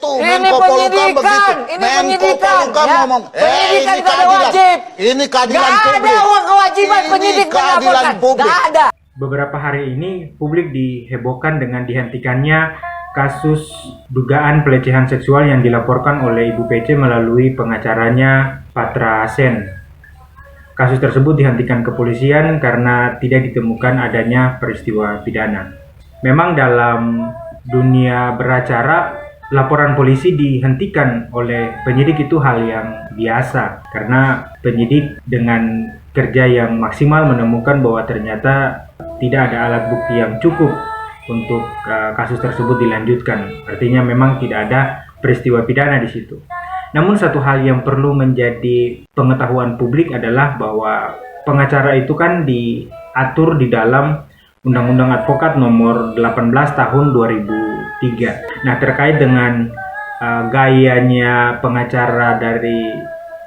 Tuh, Ini Menko Polhukam begitu. penyidikan, ini Menko penyidikan, Polhukam ya. ngomong, Penyidikan ini gak ada keadilan. wajib. Ini keadilan Gak ada publik. kewajiban Ini penyidik keadilan melaporkan. publik. Gak ada. Beberapa hari ini publik dihebohkan dengan dihentikannya kasus dugaan pelecehan seksual yang dilaporkan oleh Ibu PC melalui pengacaranya Patra Sen. Kasus tersebut dihentikan kepolisian karena tidak ditemukan adanya peristiwa pidana. Memang dalam dunia beracara, laporan polisi dihentikan oleh penyidik itu hal yang biasa karena penyidik dengan kerja yang maksimal menemukan bahwa ternyata tidak ada alat bukti yang cukup untuk kasus tersebut dilanjutkan. Artinya memang tidak ada peristiwa pidana di situ. Namun satu hal yang perlu menjadi pengetahuan publik adalah bahwa pengacara itu kan diatur di dalam Undang-Undang Advokat nomor 18 tahun 2003. Nah, terkait dengan gayanya pengacara dari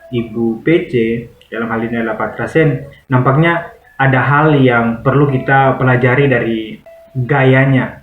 Ibu PC, dalam hal ini adalah Patra Sen, nampaknya ada hal yang perlu kita pelajari dari gayanya.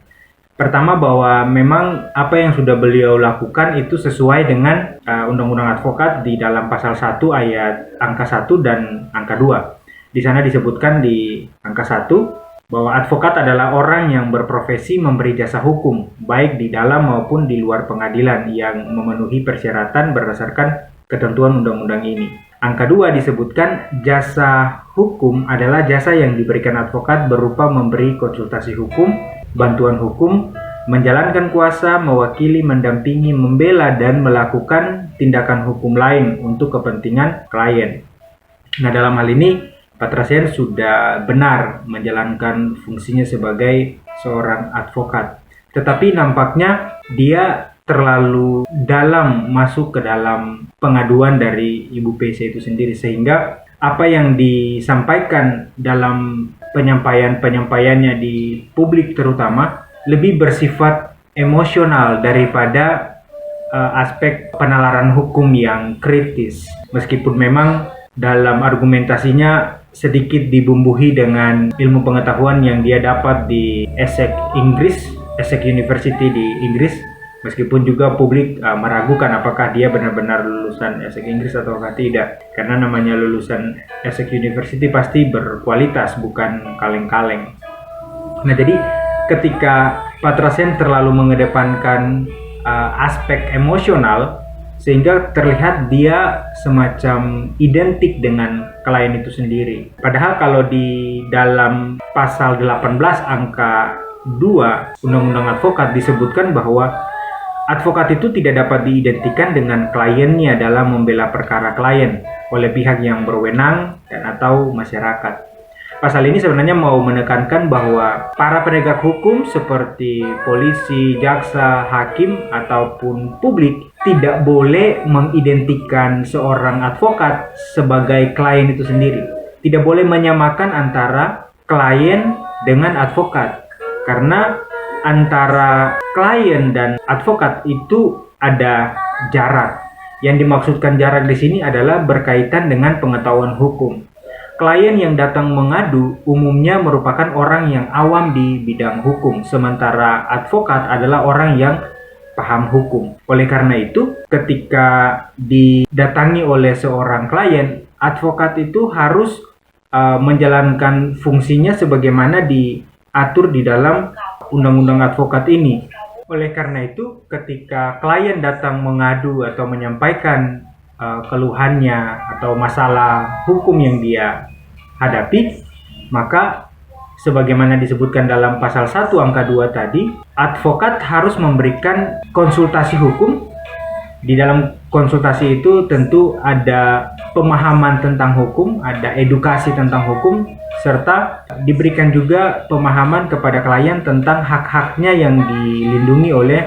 Pertama, bahwa memang apa yang sudah beliau lakukan itu sesuai dengan Undang-Undang Advokat di dalam pasal 1 ayat angka 1 dan angka 2. Di sana disebutkan di angka 1 bahwa advokat adalah orang yang berprofesi memberi jasa hukum, baik di dalam maupun di luar pengadilan yang memenuhi persyaratan berdasarkan ketentuan undang-undang ini. Angka 2 disebutkan jasa hukum adalah jasa yang diberikan advokat berupa memberi konsultasi hukum, bantuan hukum, menjalankan kuasa, mewakili, mendampingi, membela, dan melakukan tindakan hukum lain untuk kepentingan klien. Nah, dalam hal ini Patra Sen sudah benar menjalankan fungsinya sebagai seorang advokat. Tetapi nampaknya dia terlalu dalam masuk ke dalam pengaduan dari Ibu PC itu sendiri, sehingga apa yang disampaikan dalam penyampaiannya di publik terutama lebih bersifat emosional daripada aspek penalaran hukum yang kritis. Meskipun memang dalam argumentasinya sedikit dibumbuhi dengan ilmu pengetahuan yang dia dapat di Essex University di Inggris, meskipun juga publik meragukan apakah dia benar-benar lulusan Essex Inggris atau tidak, karena namanya lulusan Essex University pasti berkualitas, bukan kaleng-kaleng. Nah, jadi ketika Patra Sen terlalu mengedepankan aspek emosional, sehingga terlihat dia semacam identik dengan klien itu sendiri. Padahal kalau di dalam pasal 18 angka 2 Undang-Undang Advokat disebutkan bahwa advokat itu tidak dapat diidentikan dengan kliennya dalam membela perkara klien oleh pihak yang berwenang dan atau masyarakat. Pasal ini sebenarnya mau menekankan bahwa para penegak hukum seperti polisi, jaksa, hakim, ataupun publik tidak boleh mengidentikan seorang advokat sebagai klien itu sendiri. Tidak boleh menyamakan antara klien dengan advokat. Karena antara klien dan advokat itu ada jarak. Yang dimaksudkan jarak di sini adalah berkaitan dengan pengetahuan hukum. Klien yang datang mengadu umumnya merupakan orang yang awam di bidang hukum, sementara advokat adalah orang yang paham hukum. Oleh karena itu, ketika didatangi oleh seorang klien, advokat itu harus menjalankan fungsinya sebagaimana diatur di dalam Undang-Undang Advokat ini. Oleh karena itu, ketika klien datang mengadu atau menyampaikan keluhannya atau masalah hukum yang dia hadapi, maka sebagaimana disebutkan dalam pasal 1 angka 2 tadi, advokat harus memberikan konsultasi hukum. Di dalam konsultasi itu tentu ada pemahaman tentang hukum, ada edukasi tentang hukum, serta diberikan juga pemahaman kepada klien tentang hak-haknya yang dilindungi oleh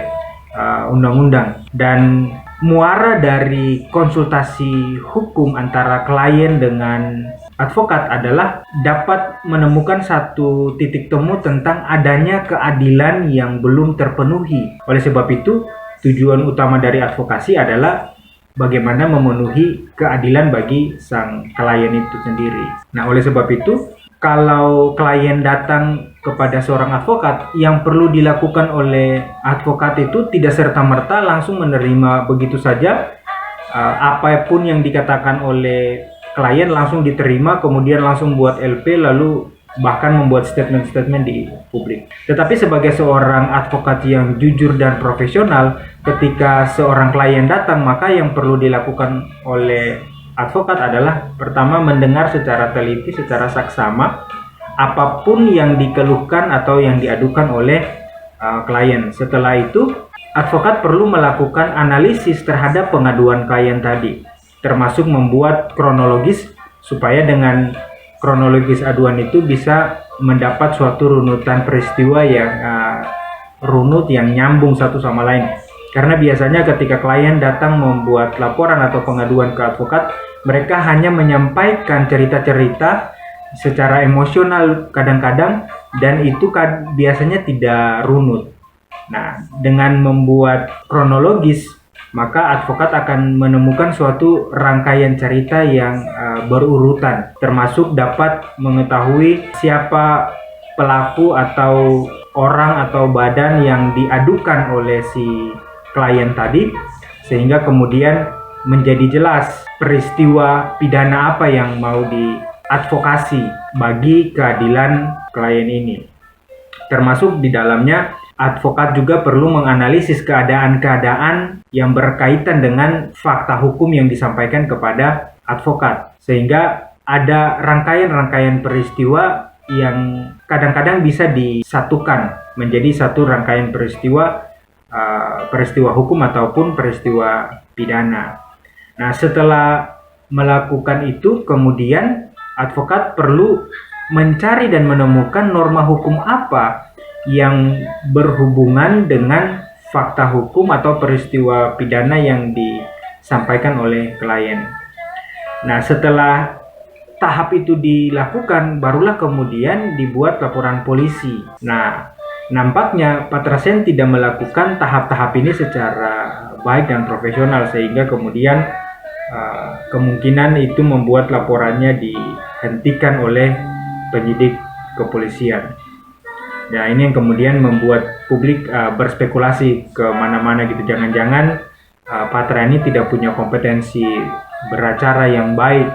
undang-undang. Dan muara dari konsultasi hukum antara klien dengan advokat adalah dapat menemukan satu titik temu tentang adanya keadilan yang belum terpenuhi. Oleh sebab itu, tujuan utama dari advokasi adalah bagaimana memenuhi keadilan bagi sang klien itu sendiri. Nah, oleh sebab itu, kalau klien datang kepada seorang advokat, yang perlu dilakukan oleh advokat itu tidak serta-merta langsung menerima begitu saja apapun yang dikatakan oleh klien langsung diterima, kemudian langsung buat LP, lalu bahkan membuat statement-statement di publik. Tetapi sebagai seorang advokat yang jujur dan profesional, ketika seorang klien datang, maka yang perlu dilakukan oleh advokat adalah pertama mendengar secara teliti, secara saksama apapun yang dikeluhkan atau yang diadukan oleh klien. Setelah itu, advokat perlu melakukan analisis terhadap pengaduan klien tadi, termasuk membuat kronologis supaya dengan kronologis aduan itu bisa mendapat suatu runutan peristiwa yang runut, yang nyambung satu sama lain. Karena biasanya ketika klien datang membuat laporan atau pengaduan ke advokat, mereka hanya menyampaikan cerita-cerita secara emosional kadang-kadang, dan itu biasanya tidak runut. Nah, dengan membuat kronologis, maka advokat akan menemukan suatu rangkaian cerita yang berurutan, termasuk dapat mengetahui siapa pelaku atau orang atau badan yang diadukan oleh si klien tadi, sehingga kemudian menjadi jelas peristiwa pidana apa yang mau diadvokasi bagi keadilan klien ini. Termasuk di dalamnya advokat juga perlu menganalisis keadaan-keadaan yang berkaitan dengan fakta hukum yang disampaikan kepada advokat, sehingga ada rangkaian-rangkaian peristiwa yang kadang-kadang bisa disatukan menjadi satu rangkaian peristiwa hukum ataupun peristiwa pidana. Nah, setelah melakukan itu, kemudian advokat perlu mencari dan menemukan norma hukum apa yang berhubungan dengan fakta hukum atau peristiwa pidana yang disampaikan oleh klien. Nah, setelah tahap itu dilakukan, barulah kemudian dibuat laporan polisi. Nah, nampaknya Patrasen tidak melakukan tahap-tahap ini secara baik dan profesional, sehingga kemudian kemungkinan itu membuat laporannya dihentikan oleh penyidik kepolisian. Nah, ini yang kemudian membuat publik berspekulasi ke mana-mana gitu. Jangan-jangan Patra ini tidak punya kompetensi beracara yang baik.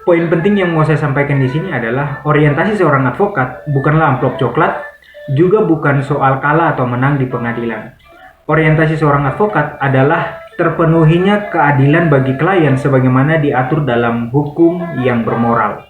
Poin penting yang mau saya sampaikan di sini adalah orientasi seorang advokat bukanlah amplop coklat, juga bukan soal kalah atau menang di pengadilan. Orientasi seorang advokat adalah terpenuhinya keadilan bagi klien sebagaimana diatur dalam hukum yang bermoral.